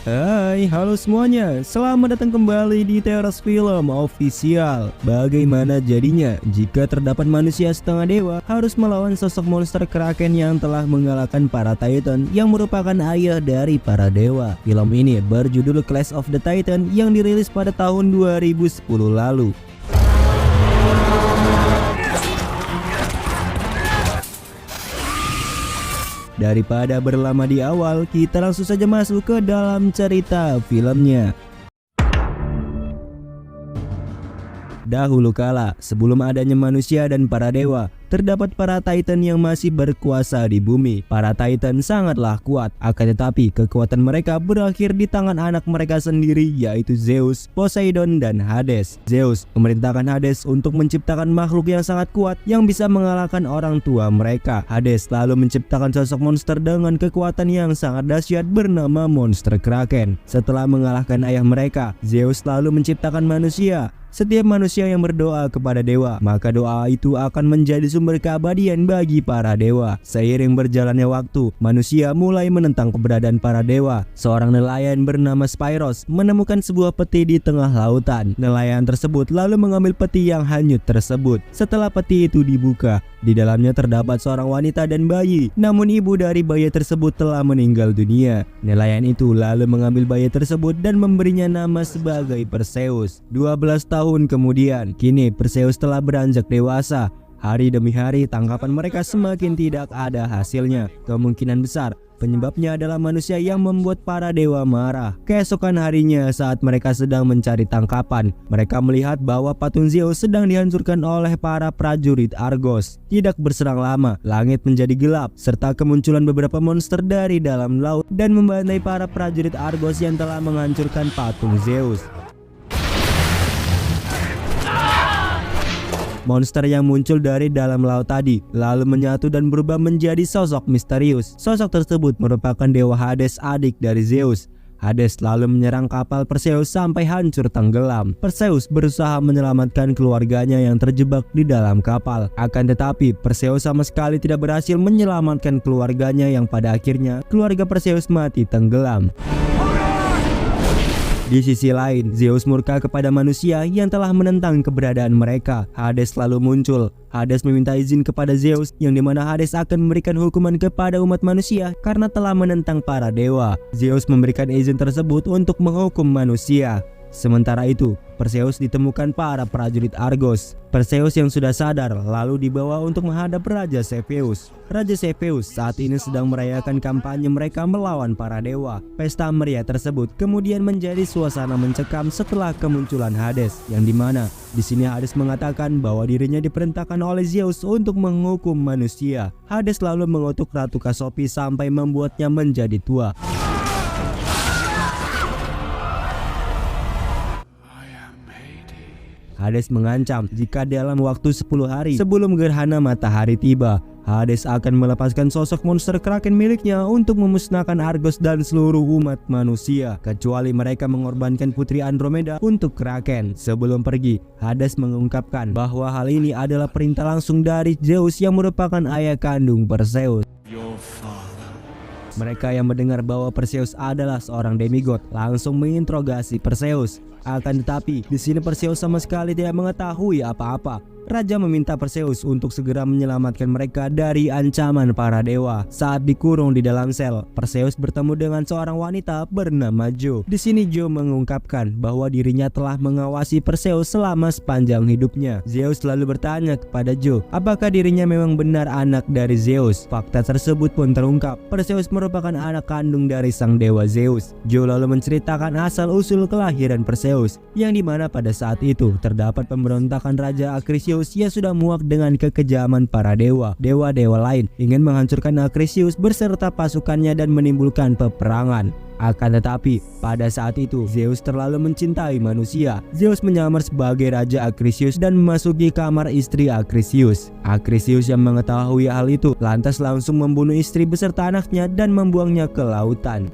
Hai, halo semuanya. Selamat datang kembali di Teras Film Official. Bagaimana jadinya jika terdapat manusia setengah dewa harus melawan sosok monster Kraken yang telah mengalahkan para Titan yang merupakan ayah dari para dewa? Film ini berjudul Clash of the Titan yang dirilis pada tahun 2010 lalu. Daripada berlama di awal, kita langsung saja masuk ke dalam cerita filmnya. Dahulu kala, sebelum adanya manusia dan para dewa, terdapat para Titan yang masih berkuasa di bumi. Para Titan sangatlah kuat, akan tetapi kekuatan mereka berakhir di tangan anak mereka sendiri, yaitu Zeus, Poseidon, dan Hades. Zeus memerintahkan Hades untuk menciptakan makhluk yang sangat kuat yang bisa mengalahkan orang tua mereka. Hades lalu menciptakan sosok monster dengan kekuatan yang sangat dahsyat bernama monster Kraken. Setelah mengalahkan ayah mereka, Zeus lalu menciptakan manusia. Setiap manusia yang berdoa kepada dewa, maka doa itu akan menjadi sumber keabadian bagi para dewa. Seiring berjalannya waktu, manusia mulai menentang keberadaan para dewa. Seorang nelayan bernama Spyros menemukan sebuah peti di tengah lautan. Nelayan tersebut lalu mengambil peti yang hanyut tersebut. Setelah peti itu dibuka, di dalamnya terdapat seorang wanita dan bayi. Namun ibu dari bayi tersebut telah meninggal dunia. Nelayan itu lalu mengambil bayi tersebut dan memberinya nama sebagai Perseus. 12 tahun kemudian, kini Perseus telah beranjak dewasa. Hari demi hari tangkapan mereka semakin tidak ada hasilnya. Kemungkinan besar penyebabnya adalah manusia yang membuat para dewa marah. Keesokan harinya saat mereka sedang mencari tangkapan, mereka melihat bahwa patung Zeus sedang dihancurkan oleh para prajurit Argos. Tidak berserang lama, langit menjadi gelap serta kemunculan beberapa monster dari dalam laut dan membantai para prajurit Argos yang telah menghancurkan patung Zeus. Monster yang muncul dari dalam laut tadi lalu menyatu dan berubah menjadi sosok misterius. Sosok tersebut merupakan dewa Hades, adik dari Zeus. Hades lalu menyerang kapal Perseus sampai hancur tenggelam. Perseus berusaha menyelamatkan keluarganya yang terjebak di dalam kapal. Akan tetapi Perseus sama sekali tidak berhasil menyelamatkan keluarganya yang pada akhirnya keluarga Perseus mati tenggelam. Di sisi lain, Zeus murka kepada manusia yang telah menentang keberadaan mereka. Hades lalu muncul. Hades meminta izin kepada Zeus, yang dimana Hades akan memberikan hukuman kepada umat manusia karena telah menentang para dewa. Zeus memberikan izin tersebut untuk menghukum manusia. Sementara itu, Perseus ditemukan para prajurit Argos. Perseus yang sudah sadar lalu dibawa untuk menghadap Raja Cepheus. Raja Cepheus saat ini sedang merayakan kampanye mereka melawan para dewa. Pesta meriah tersebut kemudian menjadi suasana mencekam setelah kemunculan Hades, yang dimana di sini Hades mengatakan bahwa dirinya diperintahkan oleh Zeus untuk menghukum manusia. Hades lalu mengutuk Ratu Cassiope sampai membuatnya menjadi tua. Hades mengancam jika dalam waktu 10 hari sebelum gerhana matahari tiba, Hades akan melepaskan sosok monster Kraken miliknya untuk memusnahkan Argos dan seluruh umat manusia, kecuali mereka mengorbankan Putri Andromeda untuk Kraken. Sebelum pergi, Hades mengungkapkan bahwa hal ini adalah perintah langsung dari Zeus yang merupakan ayah kandung Perseus. Mereka yang mendengar bahwa Perseus adalah seorang demigod langsung menginterogasi Perseus. Akan tetapi, di sini Perseus sama sekali tidak mengetahui apa-apa. Raja meminta Perseus untuk segera menyelamatkan mereka dari ancaman para dewa. Saat dikurung di dalam sel, Perseus bertemu dengan seorang wanita bernama Jo. Di sini Jo mengungkapkan bahwa dirinya telah mengawasi Perseus selama sepanjang hidupnya. Zeus lalu bertanya kepada Jo, apakah dirinya memang benar anak dari Zeus. Fakta tersebut pun terungkap. Perseus merupakan anak kandung dari sang dewa Zeus. Jo lalu menceritakan asal-usul kelahiran Perseus, yang dimana pada saat itu terdapat pemberontakan Raja Acrisius yang sudah muak dengan kekejaman para dewa. Dewa-dewa lain ingin menghancurkan Acrisius beserta pasukannya dan menimbulkan peperangan. Akan tetapi, pada saat itu Zeus terlalu mencintai manusia. Zeus menyamar sebagai Raja Acrisius dan memasuki kamar istri Acrisius. Acrisius yang mengetahui hal itu lantas langsung membunuh istri beserta anaknya dan membuangnya ke lautan.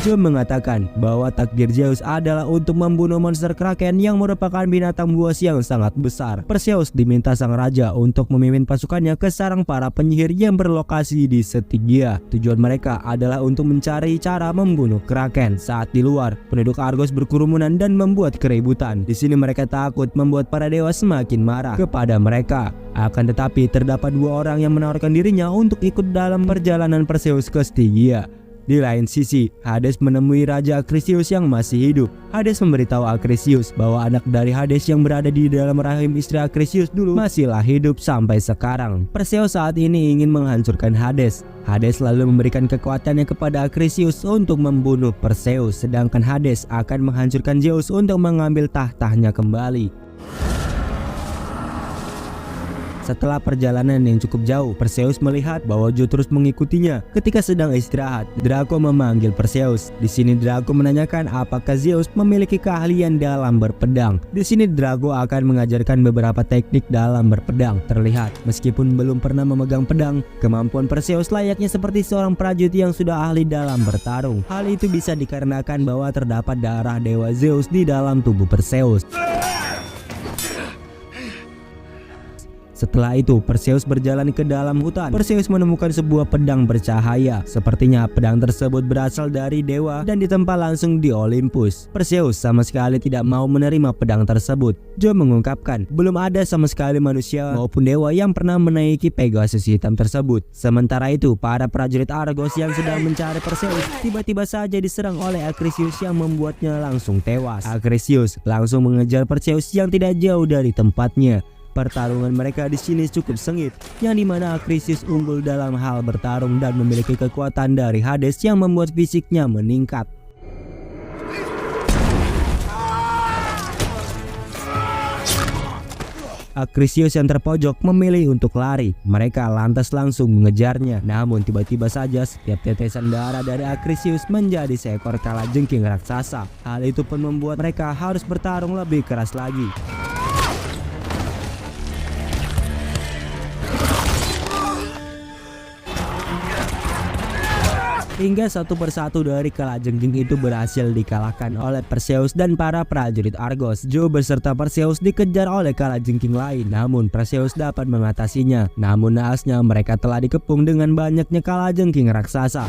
Joe mengatakan bahwa takdir Zeus adalah untuk membunuh monster Kraken yang merupakan binatang buas yang sangat besar. Perseus diminta sang raja untuk memimpin pasukannya ke sarang para penyihir yang berlokasi di Stygia. Tujuan mereka adalah untuk mencari cara membunuh Kraken. Saat di luar, penduduk Argos berkerumunan dan membuat keributan. Di sini mereka takut membuat para dewa semakin marah kepada mereka. Akan tetapi terdapat dua orang yang menawarkan dirinya untuk ikut dalam perjalanan Perseus ke Stygia. Di lain sisi, Hades menemui Raja Acrisius yang masih hidup. Hades memberitahu Acrisius bahwa anak dari Hades yang berada di dalam rahim istri Acrisius dulu masihlah hidup sampai sekarang. Perseus saat ini ingin menghancurkan Hades. Hades lalu memberikan kekuatannya kepada Acrisius untuk membunuh Perseus, sedangkan Hades akan menghancurkan Zeus untuk mengambil tahtanya kembali. Setelah perjalanan yang cukup jauh, Perseus melihat bahwa Joe terus mengikutinya. Ketika sedang istirahat, Draco memanggil Perseus. Di sini Draco menanyakan apakah Zeus memiliki keahlian dalam berpedang. Di sini Draco akan mengajarkan beberapa teknik dalam berpedang. Terlihat, meskipun belum pernah memegang pedang, kemampuan Perseus layaknya seperti seorang prajurit yang sudah ahli dalam bertarung. Hal itu bisa dikarenakan bahwa terdapat darah dewa Zeus di dalam tubuh Perseus. Setelah itu, Perseus berjalan ke dalam hutan. Perseus menemukan sebuah pedang bercahaya. Sepertinya pedang tersebut berasal dari dewa dan ditempa langsung di Olympus. Perseus sama sekali tidak mau menerima pedang tersebut. Joe mengungkapkan, belum ada sama sekali manusia maupun dewa yang pernah menaiki Pegasus hitam tersebut. Sementara itu, para prajurit Argos yang sedang mencari Perseus tiba-tiba saja diserang oleh Acrisius yang membuatnya langsung tewas. Acrisius langsung mengejar Perseus yang tidak jauh dari tempatnya. Pertarungan mereka di sini cukup sengit, yang dimana Acrisius unggul dalam hal bertarung dan memiliki kekuatan dari Hades yang membuat fisiknya meningkat. Acrisius yang terpojok memilih untuk lari. Mereka lantas langsung mengejarnya. Namun tiba-tiba saja setiap tetesan darah dari Acrisius menjadi seekor kalajengking raksasa. Hal itu pun membuat mereka harus bertarung lebih keras lagi. Hingga satu persatu dari kalajengking itu berhasil dikalahkan oleh Perseus dan para prajurit Argos. Joe beserta Perseus dikejar oleh kalajengking lain, namun Perseus dapat mengatasinya. Namun naasnya mereka telah dikepung dengan banyaknya kalajengking raksasa.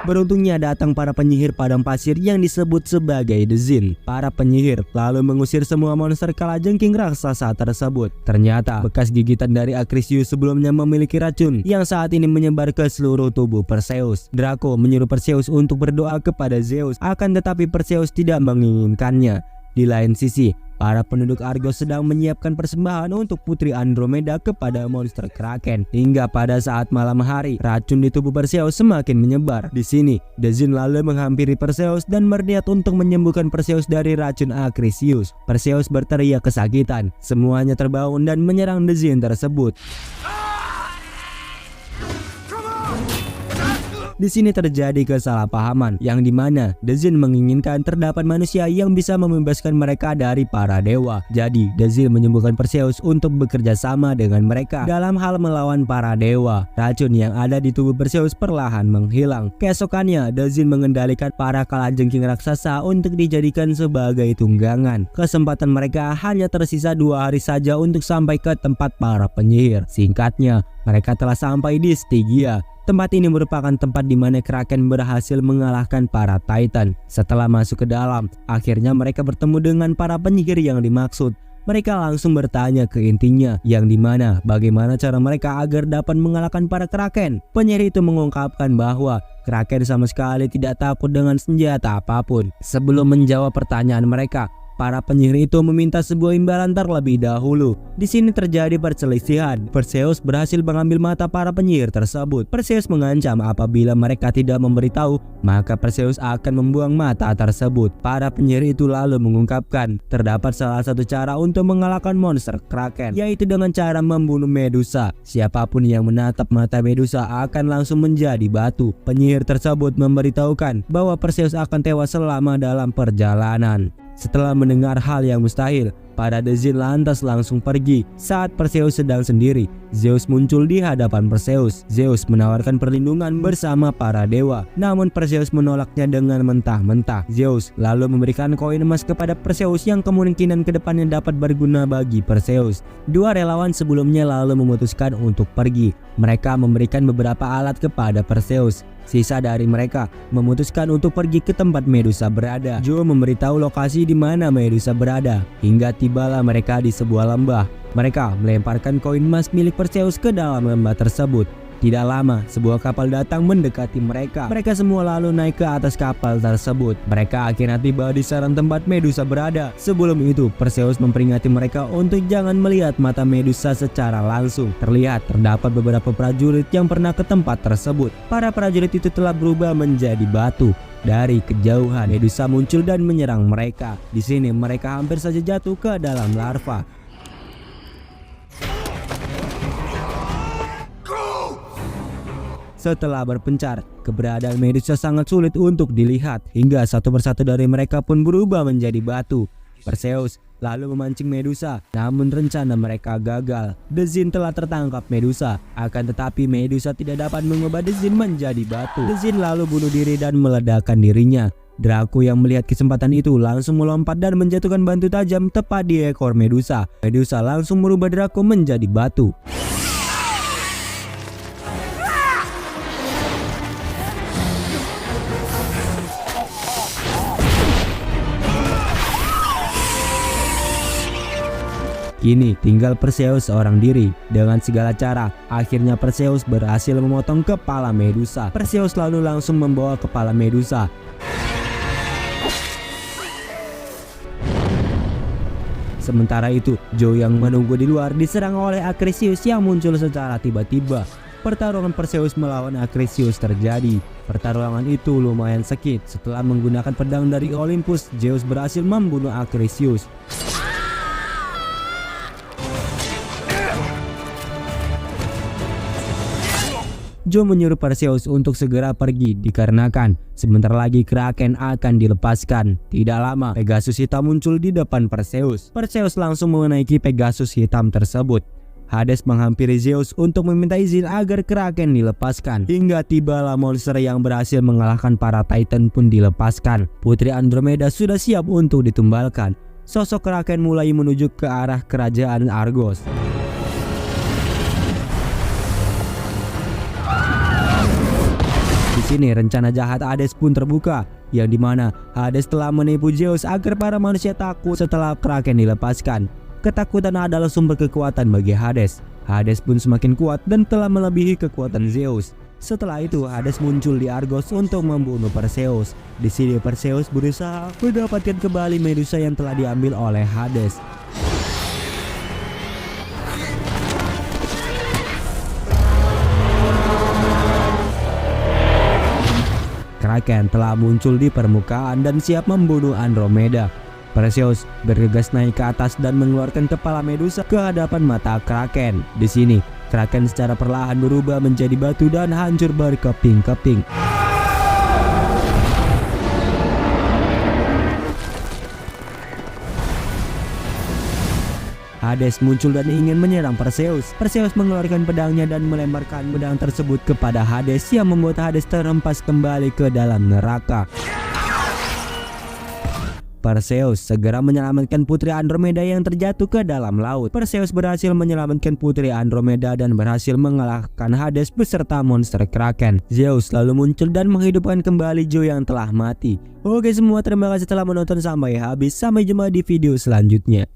Beruntungnya datang para penyihir padang pasir yang disebut sebagai The Djinn. Para penyihir lalu mengusir semua monster kalajengking raksasa tersebut. Ternyata bekas gigitan dari Acrisius sebelumnya memiliki racun yang saat ini menyebar ke seluruh tubuh Perseus. Draco menyuruh Perseus untuk berdoa kepada Zeus, akan tetapi Perseus tidak menginginkannya. Di lain sisi, para penduduk Argos sedang menyiapkan persembahan untuk Putri Andromeda kepada monster Kraken. Hingga pada saat malam hari, racun di tubuh Perseus semakin menyebar. Di sini, The Djinn lalu menghampiri Perseus dan berniat untuk menyembuhkan Perseus dari racun Acrisius. Perseus berteriak kesakitan. Semuanya terbangun dan menyerang The Djinn tersebut. Di sini terjadi kesalahpahaman yang dimana The Djinn menginginkan terdapat manusia yang bisa membebaskan mereka dari para dewa. Jadi The Djinn menyembuhkan Perseus untuk bekerja sama dengan mereka dalam hal melawan para dewa. Racun yang ada di tubuh Perseus perlahan menghilang. Keesokannya The Djinn mengendalikan para kalajengking raksasa untuk dijadikan sebagai tunggangan. Kesempatan mereka hanya tersisa 2 hari saja untuk sampai ke tempat para penyihir. Singkatnya, mereka telah sampai di Stygia. Tempat ini merupakan tempat di mana Kraken berhasil mengalahkan para Titan. Setelah masuk ke dalam, akhirnya mereka bertemu dengan para penyihir yang dimaksud. Mereka langsung bertanya ke intinya, yang dimana bagaimana cara mereka agar dapat mengalahkan para Kraken. Penyihir itu mengungkapkan bahwa Kraken sama sekali tidak takut dengan senjata apapun. Sebelum menjawab pertanyaan mereka, para penyihir itu meminta sebuah imbalan terlebih dahulu. Di sini terjadi perselisihan. Perseus berhasil mengambil mata para penyihir tersebut. Perseus mengancam apabila mereka tidak memberitahu, maka Perseus akan membuang mata tersebut. Para penyihir itu lalu mengungkapkan, terdapat salah satu cara untuk mengalahkan monster Kraken, yaitu dengan cara membunuh Medusa. Siapapun yang menatap mata Medusa akan langsung menjadi batu. Penyihir tersebut memberitahukan bahwa Perseus akan tewas selama dalam perjalanan. Setelah mendengar hal yang mustahil, para dezin lantas langsung pergi. Saat Perseus sedang sendiri, Zeus muncul di hadapan Perseus. Zeus menawarkan perlindungan bersama para dewa, namun Perseus menolaknya dengan mentah-mentah. Zeus lalu memberikan koin emas kepada Perseus yang kemungkinan kedepannya dapat berguna bagi Perseus. Dua relawan sebelumnya lalu memutuskan untuk pergi. Mereka memberikan beberapa alat kepada Perseus. Sisa dari mereka memutuskan untuk pergi ke tempat Medusa berada. Jove memberitahu lokasi di mana Medusa berada. Hingga tibalah mereka di sebuah lembah. Mereka melemparkan koin emas milik Perseus ke dalam lembah tersebut. Tidak lama, sebuah kapal datang mendekati mereka. Mereka semua lalu naik ke atas kapal tersebut. Mereka akhirnya tiba di sarang tempat Medusa berada. Sebelum itu, Perseus memperingati mereka untuk jangan melihat mata Medusa secara langsung. Terlihat terdapat beberapa prajurit yang pernah ke tempat tersebut. Para prajurit itu telah berubah menjadi batu. Dari kejauhan, Medusa muncul dan menyerang mereka. Di sini mereka hampir saja jatuh ke dalam larva. Setelah berpencar, keberadaan Medusa sangat sulit untuk dilihat, hingga satu persatu dari mereka pun berubah menjadi batu. Perseus lalu memancing Medusa, namun rencana mereka gagal. Dezin telah tertangkap Medusa, akan tetapi Medusa tidak dapat mengubah Dezin menjadi batu. Dezin lalu bunuh diri dan meledakkan dirinya. Draco yang melihat kesempatan itu langsung melompat dan menjatuhkan batu tajam tepat di ekor Medusa. Medusa langsung merubah Draco menjadi batu. Kini tinggal Perseus seorang diri. Dengan segala cara, akhirnya Perseus berhasil memotong kepala Medusa. Perseus lalu langsung membawa kepala Medusa. Sementara itu, Jove yang menunggu di luar diserang oleh Acrisius yang muncul secara tiba-tiba. Pertarungan Perseus melawan Acrisius terjadi. Pertarungan itu lumayan sakit. Setelah menggunakan pedang dari Olympus, Zeus berhasil membunuh Acrisius. Jove menyuruh Perseus untuk segera pergi dikarenakan sebentar lagi Kraken akan dilepaskan. Tidak lama, Pegasus hitam muncul di depan Perseus. Perseus langsung menaiki Pegasus hitam tersebut. Hades menghampiri Zeus untuk meminta izin agar Kraken dilepaskan. Hingga tibalah monster yang berhasil mengalahkan para Titan pun dilepaskan. Putri Andromeda sudah siap untuk ditumbalkan. Sosok Kraken mulai menuju ke arah kerajaan Argos. Di sini rencana jahat Hades pun terbuka, yang dimana Hades telah menipu Zeus agar para manusia takut setelah Kraken dilepaskan. Ketakutan adalah sumber kekuatan bagi Hades. Hades pun semakin kuat dan telah melebihi kekuatan Zeus. Setelah itu Hades muncul di Argos untuk membunuh Perseus. Di sini Perseus berusaha mendapatkan kembali Medusa yang telah diambil oleh Hades. Kraken telah muncul di permukaan dan siap membunuh Andromeda. Perseus bergegas naik ke atas dan mengeluarkan kepala Medusa ke hadapan mata Kraken. Di sini, Kraken secara perlahan berubah menjadi batu dan hancur berkeping-keping. Hades muncul dan ingin menyerang Perseus. Perseus mengeluarkan pedangnya dan melemparkan pedang tersebut kepada Hades yang membuat Hades terhempas kembali ke dalam neraka. Perseus segera menyelamatkan Putri Andromeda yang terjatuh ke dalam laut. Perseus berhasil menyelamatkan Putri Andromeda dan berhasil mengalahkan Hades beserta monster Kraken. Zeus lalu muncul dan menghidupkan kembali Jove yang telah mati. Oke semua, terima kasih telah menonton sampai habis. Sampai jumpa di video selanjutnya.